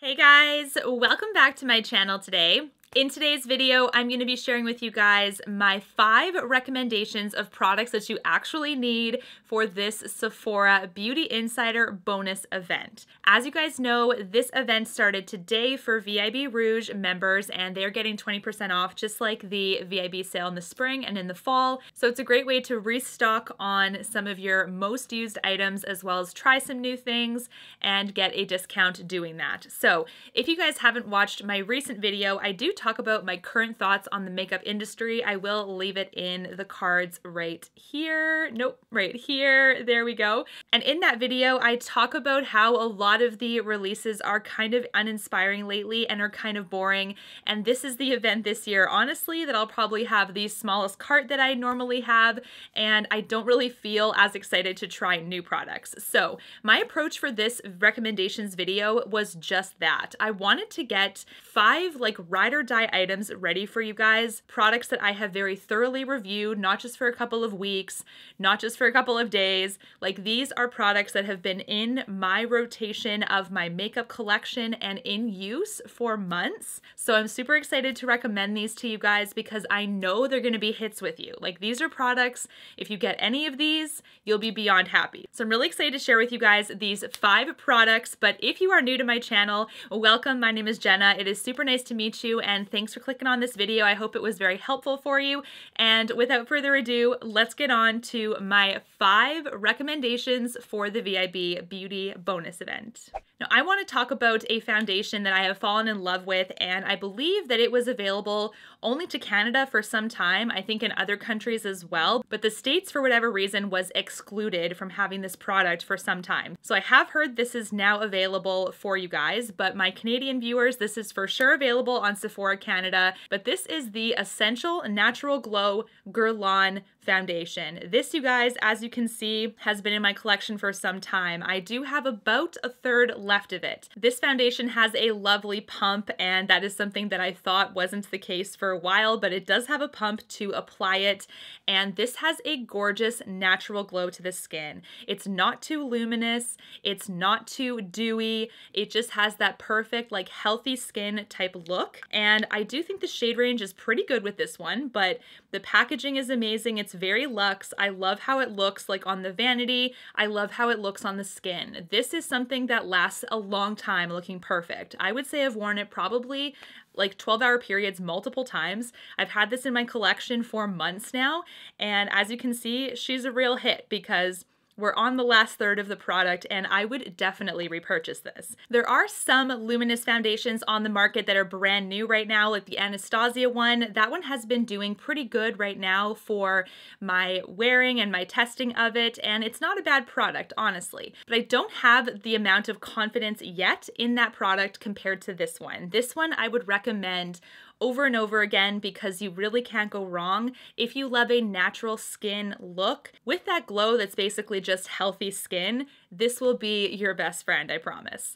Hey guys, welcome back to my channel today. In today's video, I'm going to be sharing with you guys my 5 recommendations of products that you actually need for this Sephora Beauty Insider bonus event. As you guys know, this event started today for VIB ROUGE members, and they're getting 20% off just like the VIB sale in the spring and in the fall. So it's a great way to restock on some of your most used items as well as try some new things and get a discount doing that. So if you guys haven't watched my recent video, I do talk about my current thoughts on the makeup industry. I will leave it in the cards right here. Nope, right here. There we go. And in that video, I talk about how a lot of the releases are kind of uninspiring lately and are kind of boring. And this is the event this year, honestly, that I'll probably have the smallest cart that I normally have. And I don't really feel as excited to try new products. So my approach for this recommendations video was just that. I wanted to get 5 like ride or die items ready for you guys, products that I have very thoroughly reviewed, not just for a couple of weeks, not just for a couple of days. Like, these are products that have been in my rotation of my makeup collection and in use for months. So I'm super excited to recommend these to you guys because I know they're going to be hits with you. Like, these are products, if you get any of these, you'll be beyond happy. So I'm really excited to share with you guys these 5 products. But if you are new to my channel, welcome. My name is Jenna. It is super nice to meet you, and thanks for clicking on this video. I hope it was very helpful for you. And without further ado, let's get on to my 5 recommendations for the VIB Beauty bonus event. Now, I want to talk about a foundation that I have fallen in love with, and I believe that it was available only to Canada for some time, I think in other countries as well, but the States, for whatever reason, was excluded from having this product for some time. So I have heard this is now available for you guys, but my Canadian viewers, this is for sure available on Sephora Canada, but this is the Essential Natural Glow Guerlain foundation. This, you guys, as you can see, has been in my collection for some time. I do have about a third left of it. This foundation has a lovely pump, and that is something that I thought wasn't the case for a while, but it does have a pump to apply it, and this has a gorgeous natural glow to the skin. It's not too luminous, it's not too dewy, it just has that perfect, like, healthy skin type look, and I do think the shade range is pretty good with this one, but the packaging is amazing. It's very luxe. I love how it looks like on the vanity. I love how it looks on the skin. This is something that lasts a long time looking perfect. I would say I've worn it probably like 12-hour periods multiple times. I've had this in my collection for months now, and as you can see, she's a real hit because we're on the last third of the product, and I would definitely repurchase this. There are some luminous foundations on the market that are brand new right now, like the Anastasia one. That one has been doing pretty good right now for my wearing and my testing of it, and it's not a bad product, honestly. But I don't have the amount of confidence yet in that product compared to this one. This one I would recommend over and over again because you really can't go wrong if you love a natural skin look. With that glow that's basically just healthy skin, this will be your best friend, I promise.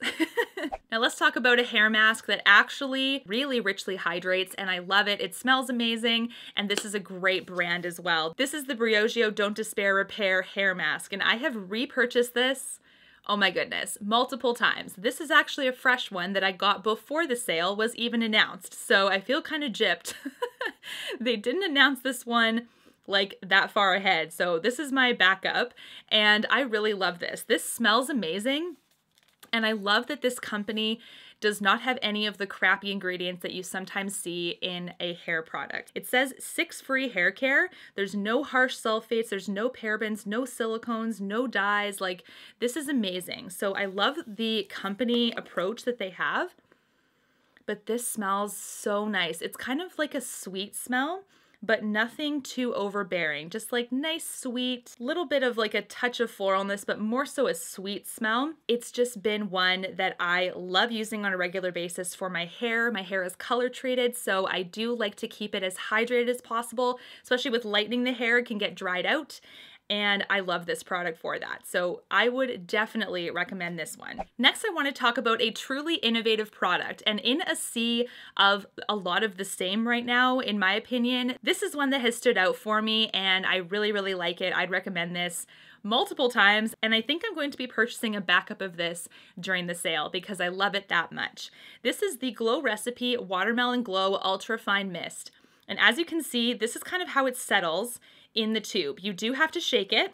Now let's talk about a hair mask that actually really richly hydrates, and I love it. It smells amazing, and this is a great brand as well. This is the Briogeo Don't Despair Repair Hair Mask, and I have repurchased this, oh my goodness, multiple times. This is actually a fresh one that I got before the sale was even announced, so I feel kind of gypped. They didn't announce this one like that far ahead, so this is my backup, and I really love this. This smells amazing, and I love that this company does not have any of the crappy ingredients that you sometimes see in a hair product. It says 6-free hair care. There's no harsh sulfates, there's no parabens, no silicones, no dyes. Like, this is amazing. So I love the company approach that they have, but this smells so nice. It's kind of like a sweet smell, but nothing too overbearing. Just like nice, sweet, little bit of like a touch of floralness, but more so a sweet smell. It's just been one that I love using on a regular basis for my hair. My hair is color treated, so I do like to keep it as hydrated as possible, especially with lightening the hair, it can get dried out. And I love this product for that. So I would definitely recommend this one. Next, I want to talk about a truly innovative product. And in a sea of a lot of the same right now, in my opinion, this is one that has stood out for me and I really, really like it. I'd recommend this multiple times, and I think I'm going to be purchasing a backup of this during the sale because I love it that much. This is the Glow Recipe Watermelon Glow Ultra Fine Mist. And as you can see, this is kind of how it settles in the tube. You do have to shake it,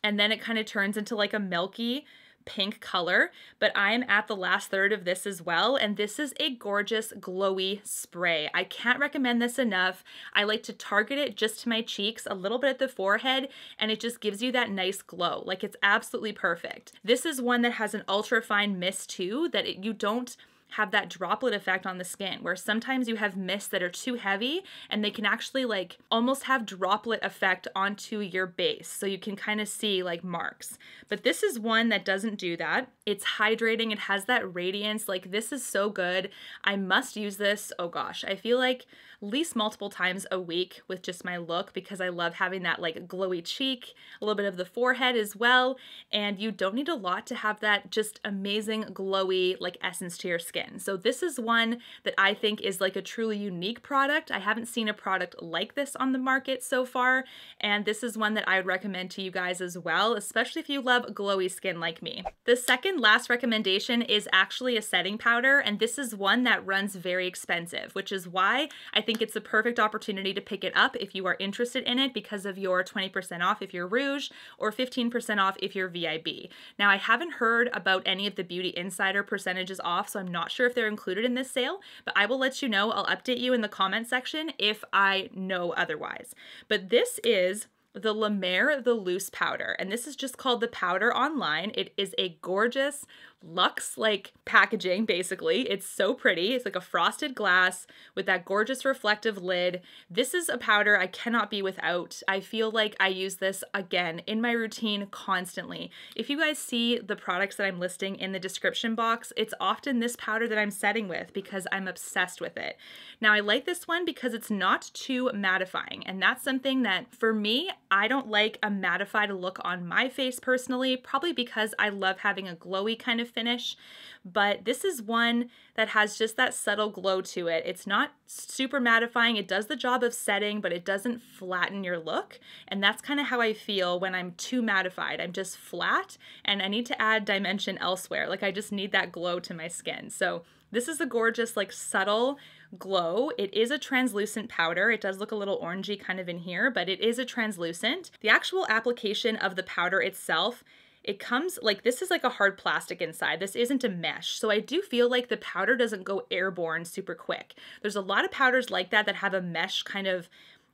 and then it kind of turns into like a milky pink color, but I am at the last third of this as well, and this is a gorgeous glowy spray. I can't recommend this enough. I like to target it just to my cheeks, a little bit at the forehead, and it just gives you that nice glow. Like, it's absolutely perfect. This is one that has an ultra fine mist too, that you don't have that droplet effect on the skin, where sometimes you have mists that are too heavy and they can actually like almost have droplet effect onto your base, so you can kind of see like marks. But this is one that doesn't do that. It's hydrating, it has that radiance. Like, this is so good. I must use this, oh gosh, I feel like at least multiple times a week with just my look, because I love having that like glowy cheek, a little bit of the forehead as well, and you don't need a lot to have that just amazing glowy like essence to your skin. So this is one that I think is like a truly unique product. I haven't seen a product like this on the market so far, and this is one that I would recommend to you guys as well, especially if you love glowy skin like me. The second last recommendation is actually a setting powder, and this is one that runs very expensive, which is why I think it's a perfect opportunity to pick it up if you are interested in it, because of your 20% off if you're Rouge or 15% off if you're VIB. Now, I haven't heard about any of the Beauty Insider percentages off, so I'm not sure if they're included in this sale, but I will let you know. I'll update you in the comment section if I know otherwise. But this is the Mer The Loose Powder, and this is just called the powder online. It is a gorgeous luxe like packaging. Basically, it's so pretty. It's like a frosted glass with that gorgeous reflective lid. This is a powder I cannot be without. I feel like I use this again in my routine constantly. If you guys see the products that I'm listing in the description box, it's often this powder that I'm setting with because I'm obsessed with it. Now, I like this one because it's not too mattifying, and that's something that for me, I don't like a mattified look on my face personally, probably because I love having a glowy kind of finish, but this is one that has just that subtle glow to it. It's not super mattifying. It does the job of setting, but it doesn't flatten your look, and that's kind of how I feel when I'm too mattified. I'm just flat, and I need to add dimension elsewhere. Like, I just need that glow to my skin. So this is a gorgeous, like, subtle glow. It is a translucent powder. It does look a little orangey kind of in here, but it is a translucent. The actual application of the powder itself, it comes like, this is like a hard plastic inside. This isn't a mesh. So I do feel like the powder doesn't go airborne super quick. There's a lot of powders like that that have a mesh kind of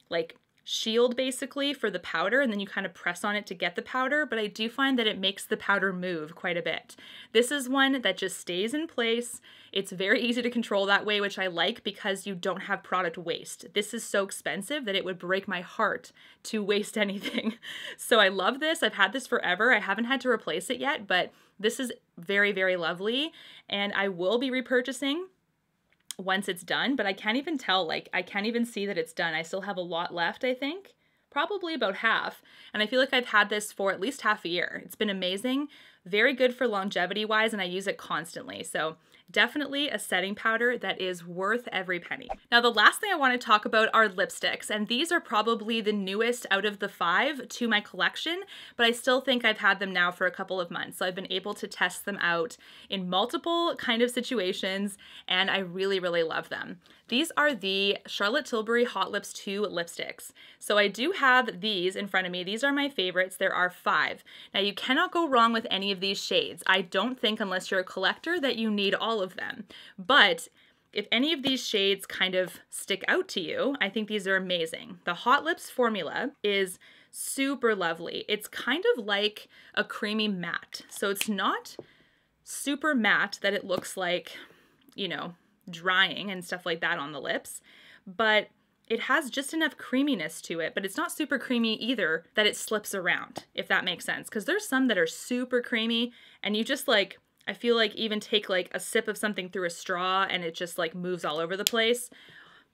like shield basically for the powder, and then you kind of press on it to get the powder, but I do find that it makes the powder move quite a bit. This is one that just stays in place. It's very easy to control that way, which I like because you don't have product waste. This is so expensive that it would break my heart to waste anything. So I love this. I've had this forever. I haven't had to replace it yet, but this is very, very lovely, and I will be repurchasing once it's done, but I can't even tell, like, I can't even see that it's done. I still have a lot left, I think. Probably about half. And I feel like I've had this for at least half a year. It's been amazing, very good for longevity wise, and I use it constantly. So definitely a setting powder that is worth every penny. Now, the last thing I want to talk about are lipsticks, and these are probably the newest out of the 5 to my collection, but I still think I've had them now for a couple of months. So I've been able to test them out in multiple kind of situations, and I really, really love them. These are the Charlotte Tilbury Hot Lips 2 lipsticks. So I do have these in front of me. These are my favorites. There are 5. Now, you cannot go wrong with any of these shades. I don't think, unless you're a collector, that you need all of them. But if any of these shades kind of stick out to you, I think these are amazing. The Hot Lips formula is super lovely. It's kind of like a creamy matte. So it's not super matte that it looks like, you know, drying and stuff like that on the lips, but it has just enough creaminess to it, but it's not super creamy either that it slips around, if that makes sense. Because there's some that are super creamy and you just like, I feel like even take like a sip of something through a straw and it just like moves all over the place.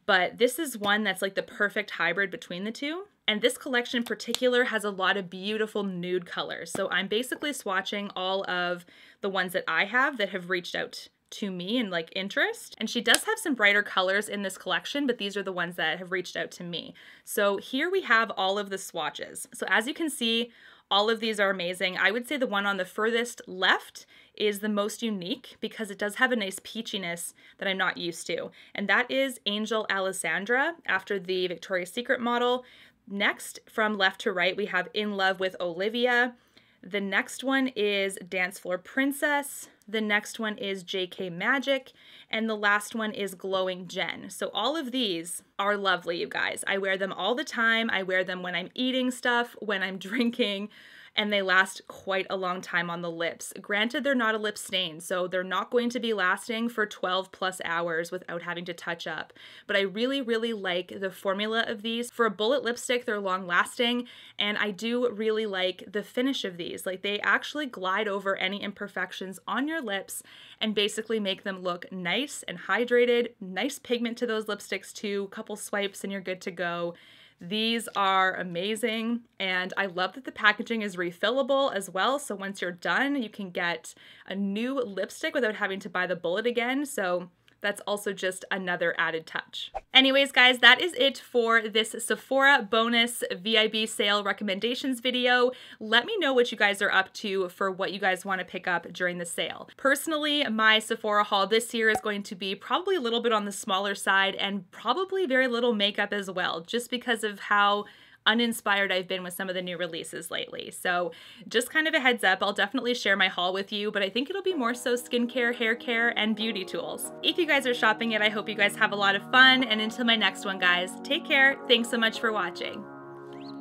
But this is one that's like the perfect hybrid between the two. And this collection in particular has a lot of beautiful nude colors. So I'm basically swatching all of the ones that I have that have reached out to me in like interest. And she does have some brighter colors in this collection, but these are the ones that have reached out to me. So here we have all of the swatches. So as you can see, All of these are amazing. I would say the one on the furthest left is the most unique because it does have a nice peachiness that I'm not used to. And that is Angel Alessandra, after the Victoria's Secret model. Next, from left to right, we have In Love with Olivia. The next one is Dance Floor Princess. The next one is JK Magic. And the last one is Glowing Jen. So all of these are lovely, you guys. I wear them all the time. I wear them when I'm eating stuff, when I'm drinking, and they last quite a long time on the lips. Granted, they're not a lip stain, so they're not going to be lasting for 12 plus hours without having to touch up. But I really, really like the formula of these. For a bullet lipstick, they're long lasting, and I do really like the finish of these. Like, they actually glide over any imperfections on your lips and basically make them look nice and hydrated. Nice pigment to those lipsticks too. Couple swipes and you're good to go. These are amazing, and I love that the packaging is refillable as well, so once you're done, you can get a new lipstick without having to buy the bullet again, so that's also just another added touch. Anyways, guys, that is it for this Sephora bonus VIB sale recommendations video. Let me know what you guys are up to for what you guys want to pick up during the sale. Personally, my Sephora haul this year is going to be probably a little bit on the smaller side and probably very little makeup as well, just because of how uninspired I've been with some of the new releases lately. So just kind of a heads up, I'll definitely share my haul with you, but I think it'll be more so skincare, hair care, and beauty tools. If you guys are shopping it, I hope you guys have a lot of fun, and until my next one, guys, take care. Thanks so much for watching.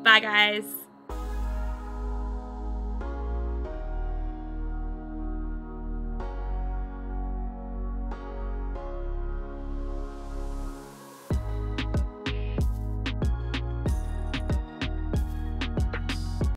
Bye, guys.